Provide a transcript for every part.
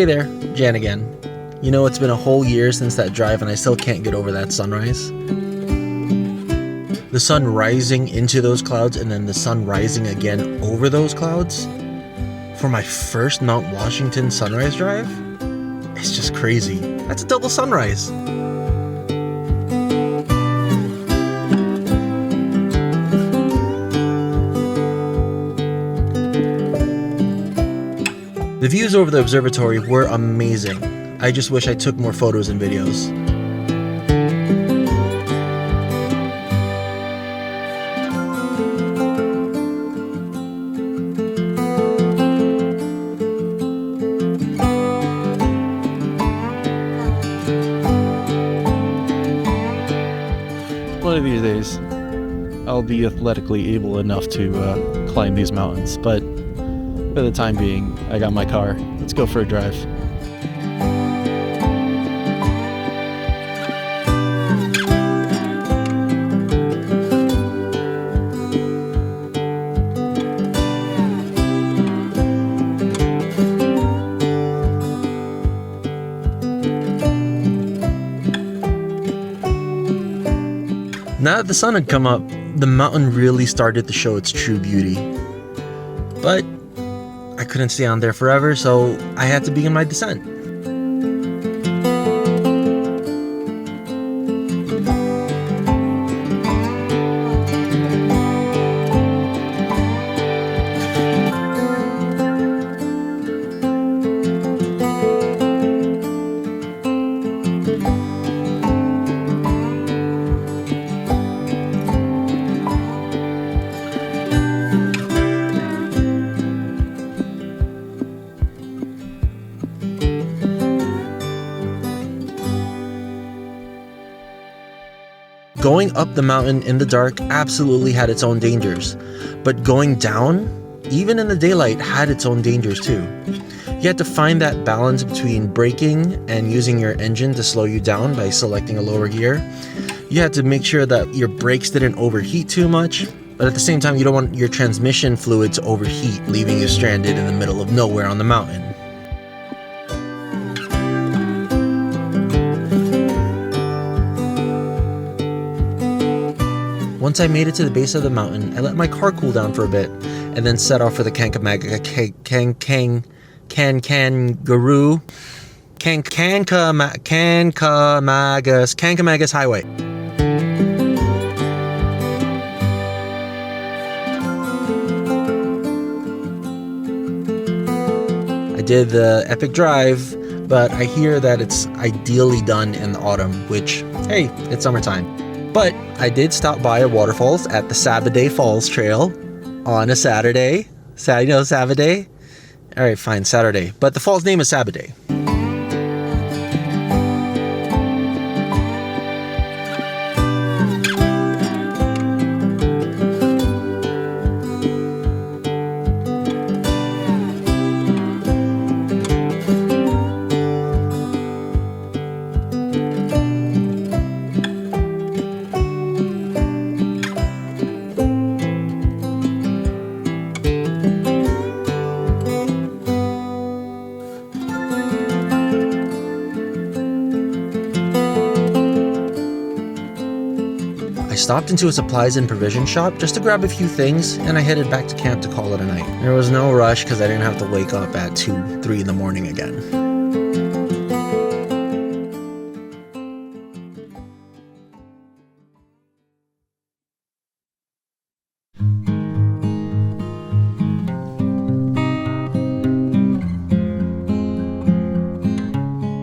Hey there, Jan again. You know, it's been a whole year since that drive and I still can't get over that sunrise. The sun rising into those clouds and then the sun rising again over those clouds for my first Mount Washington sunrise drive, it's just crazy. That's a double sunrise. The views over the observatory were amazing. I just wish I took more photos and videos. One of these days, I'll be athletically able enough to climb these mountains, but for the time being, I got my car. Let's go for a drive. Now that the sun had come up, the mountain really started to show its true beauty. But I couldn't stay on there forever, so I had to begin my descent. Going up the mountain in the dark absolutely had its own dangers, but going down, even in the daylight, had its own dangers too. You had to find that balance between braking and using your engine to slow you down by selecting a lower gear. You had to make sure that your brakes didn't overheat too much, but at the same time you don't want your transmission fluid to overheat, leaving you stranded in the middle of nowhere on the mountain. Once I made it to the base of the mountain, I let my car cool down for a bit, and then set off for the Kankamagus Highway. I did the epic drive, but I hear that it's ideally done in the autumn, which, hey, it's summertime. But I did stop by a waterfalls at the Saturday Falls Trail on a Saturday. Saturday? Alright, fine, Saturday. But the fall's name is Saturday. I stopped into a supplies and provision shop just to grab a few things, and I headed back to camp to call it a night. There was no rush because I didn't have to wake up at 2, 3 in the morning again.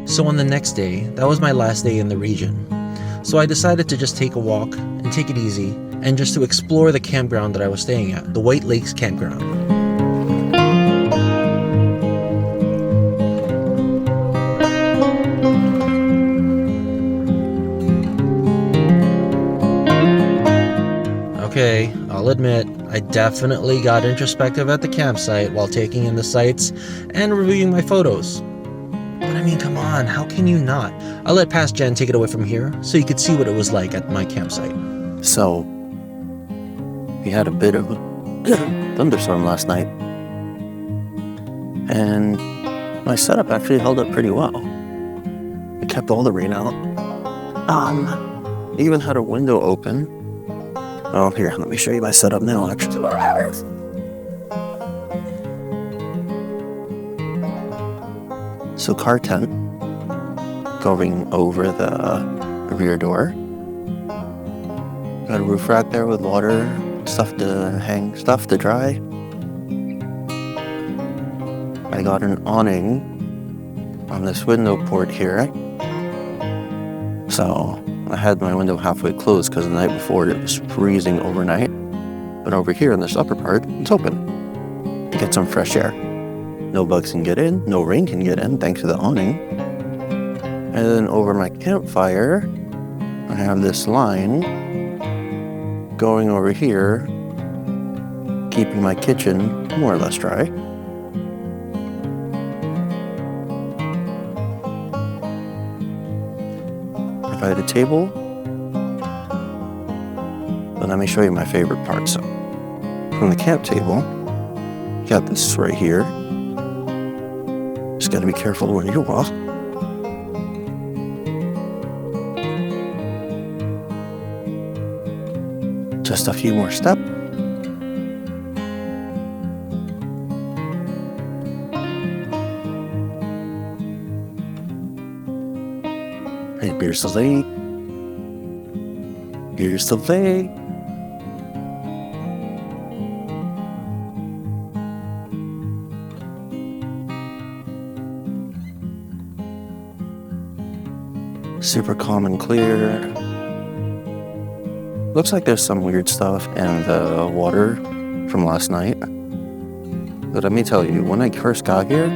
So on the next day, that was my last day in the region. So I decided to just take a walk and take it easy, and just to explore the campground that I was staying at, the White Lakes Campground. Okay, I'll admit, I definitely got introspective at the campsite while taking in the sights and reviewing my photos. But I mean, come on, how can you not? I'll let past Jen take it away from here so you could see what it was like at my campsite. So, we had a bit of a thunderstorm last night. And My setup actually held up pretty well. It kept all the rain out. Even had a window open. Oh, here, let me show you my setup now, actually. So car tent going over the rear door. Got a roof rack there with water, stuff to hang, stuff to dry. I got an awning on this window port here. So I had my window halfway closed because the night before it was freezing overnight. But over here in this upper part, it's open to get some fresh air. No bugs can get in, no rain can get in thanks to the awning. And then over my campfire, I have this line going over here, keeping my kitchen more or less dry. Provided table. But let me show you my favorite part. So, from the camp table, got this right here. Just gotta be careful where you walk. Just a few more steps. Hey, here's the lake. Here's the lake. Super calm and clear. Looks like there's some weird stuff in the water from last night. But let me tell you, when I first got here,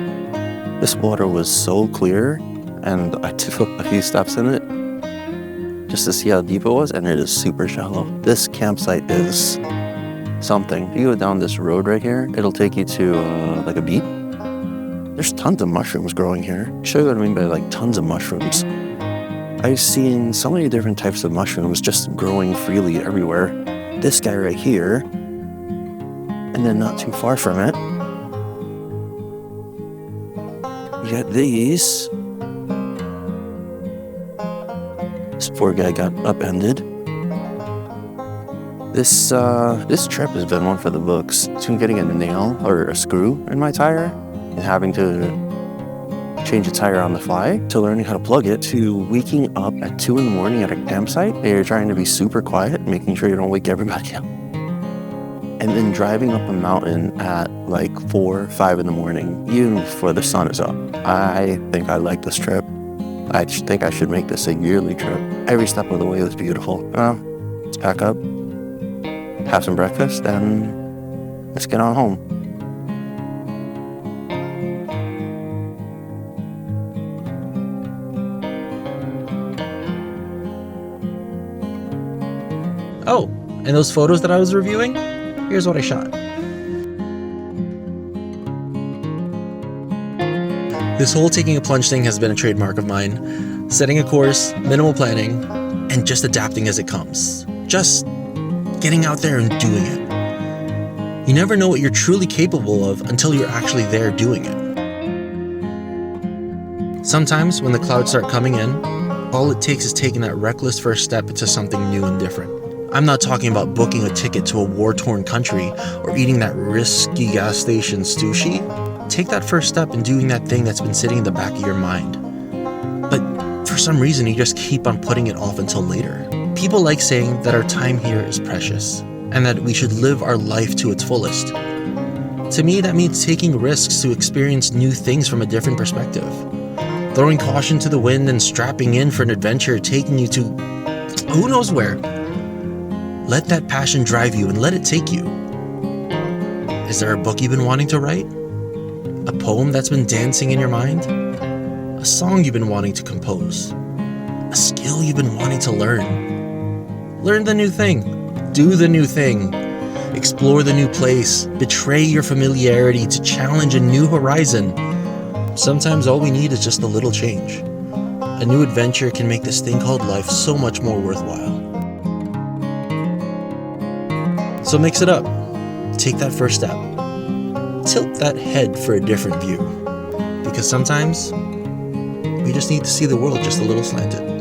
this water was so clear, and I took a few steps in it just to see how deep it was, and it is super shallow. This campsite is something. If you go down this road right here, it'll take you to like a beach. There's tons of mushrooms growing here. I'll show you what I mean by like tons of mushrooms. I've seen so many different types of mushrooms just growing freely everywhere. This guy right here, and then not too far from it, you got these. This poor guy got upended. This trip has been one for the books. Between getting a nail or a screw in my tire and having to change a tire on the fly, to learning how to plug it, to waking up at 2 in the morning at a campsite and you're trying to be super quiet, making sure you don't wake everybody up. And then driving up a mountain at like 4, 5 in the morning, even before the sun is up. I think I like this trip. I think I should make this a yearly trip. Every step of the way was beautiful. Let's pack up, have some breakfast, and let's get on home. Oh, and those photos that I was reviewing? Here's what I shot. This whole taking a plunge thing has been a trademark of mine. Setting a course, minimal planning, and just adapting as it comes. Just getting out there and doing it. You never know what you're truly capable of until you're actually there doing it. Sometimes when the clouds start coming in, all it takes is taking that reckless first step into something new and different. I'm not talking about booking a ticket to a war-torn country or eating that risky gas station sushi. Take that first step in doing that thing that's been sitting in the back of your mind. But for some reason, you just keep on putting it off until later. People like saying that our time here is precious and that we should live our life to its fullest. To me, that means taking risks to experience new things from a different perspective. Throwing caution to the wind and strapping in for an adventure taking you to who knows where. Let that passion drive you and let it take you. Is there a book you've been wanting to write? A poem that's been dancing in your mind? A song you've been wanting to compose? A skill you've been wanting to learn? Learn the new thing. Do the new thing. Explore the new place. Betray your familiarity to challenge a new horizon. Sometimes all we need is just a little change. A new adventure can make this thing called life so much more worthwhile. So mix it up. Take that first step. Tilt that head for a different view. Because sometimes we just need to see the world just a little slanted.